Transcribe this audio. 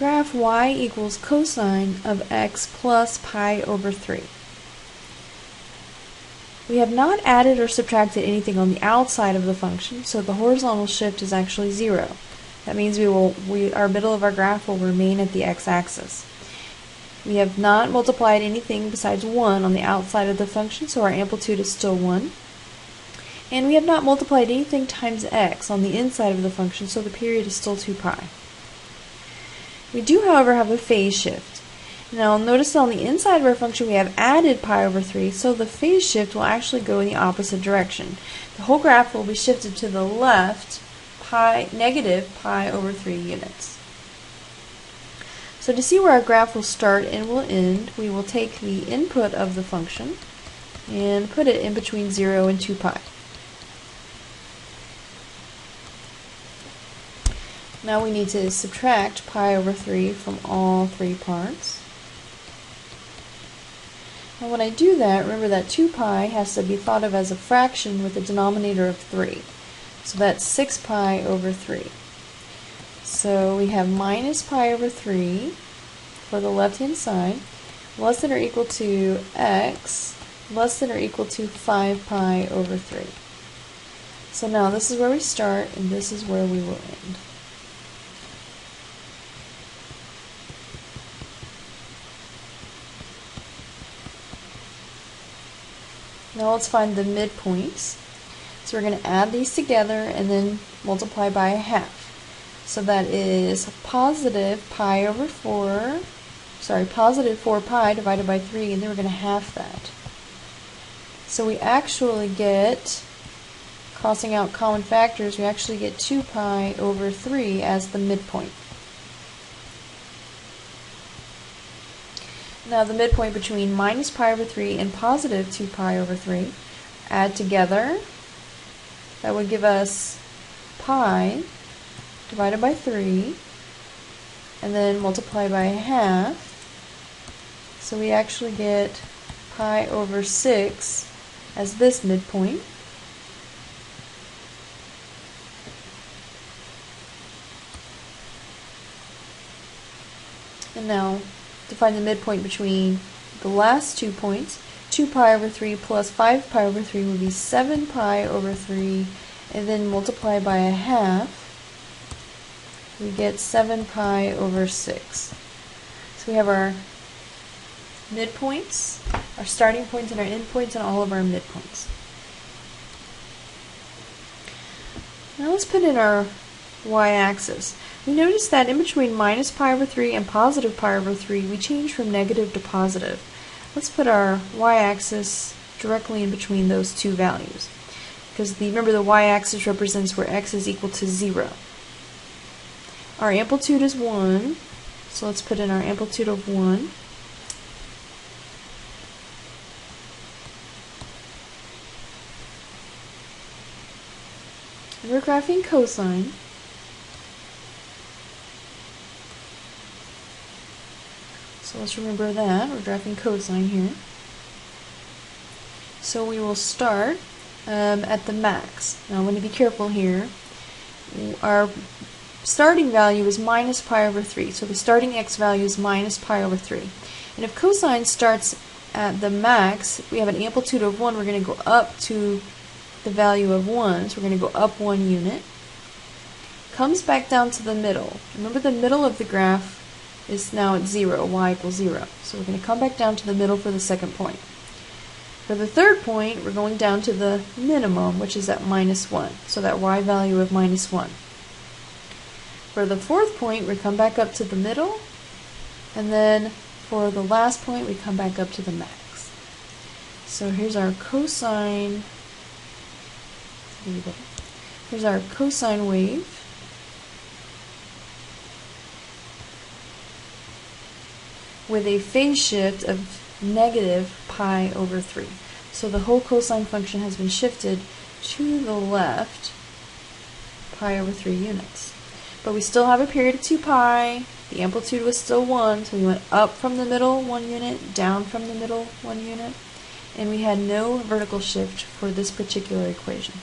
graph y equals cosine of x plus pi over 3. We have not added or subtracted anything on the outside of the function, so the horizontal shift is actually 0. That means our middle of our graph will remain at the x-axis. We have not multiplied anything besides 1 on the outside of the function, so our amplitude is still 1. And we have not multiplied anything times x on the inside of the function, so the period is still 2 pi. We do, however, have a phase shift. Now notice that on the inside of our function we have added pi over 3, so the phase shift will actually go in the opposite direction. The whole graph will be shifted to the left, negative pi over 3 units. So to see where our graph will start and will end, we will take the input of the function and put it in between 0 and 2 pi. Now we need to subtract pi over 3 from all 3 parts. And when I do that, remember that 2 pi has to be thought of as a fraction with a denominator of 3. So that's 6 pi over 3. So we have minus pi over 3 for the left-hand side, less than or equal to x, less than or equal to 5 pi over 3. So now this is where we start, and this is where we will end. Now let's find the midpoints. So we're going to add these together and then multiply by a half. So that is positive 4 pi divided by 3, and then we're going to half that. So we actually get, crossing out common factors, we actually get 2 pi over 3 as the midpoint. Now the midpoint between minus pi over 3 and positive 2 pi over 3, add together, that would give us pi divided by 3, and then multiply by a half. So we actually get pi over 6 as this midpoint. And now, to find the midpoint between the last 2 points, 2 pi over 3 plus 5 pi over 3 would be 7 pi over 3, and then multiply by a half, we get 7 pi over 6. So we have our midpoints, our starting points and our endpoints, and all of our midpoints. Now let's put in our y-axis. We notice that in between minus pi over 3 and positive pi over 3, we change from negative to positive. Let's put our y-axis directly in between those two values. Because remember, the y-axis represents where x is equal to 0. Our amplitude is 1, so let's put in our amplitude of 1. We're graphing cosine. So let's remember that. We're graphing cosine here. So we will start at the max. Now I'm going to be careful here. Our starting value is minus pi over 3. So the starting x value is minus pi over 3. And if cosine starts at the max, we have an amplitude of 1. We're going to go up to the value of 1. So we're going to go up 1 unit. Comes back down to the middle. Remember, the middle of the graph is now at 0, y equals 0. So we're going to come back down to the middle for the second point. For the third point, we're going down to the minimum, which is at minus 1. So that y value of minus 1. For the fourth point, we come back up to the middle, and then for the last point, we come back up to the max. So here's our cosine. Here's our cosine wave. With a phase shift of negative pi over 3. So the whole cosine function has been shifted to the left pi over 3 units. But we still have a period of 2 pi, the amplitude was still 1, so we went up from the middle 1 unit, down from the middle 1 unit, and we had no vertical shift for this particular equation.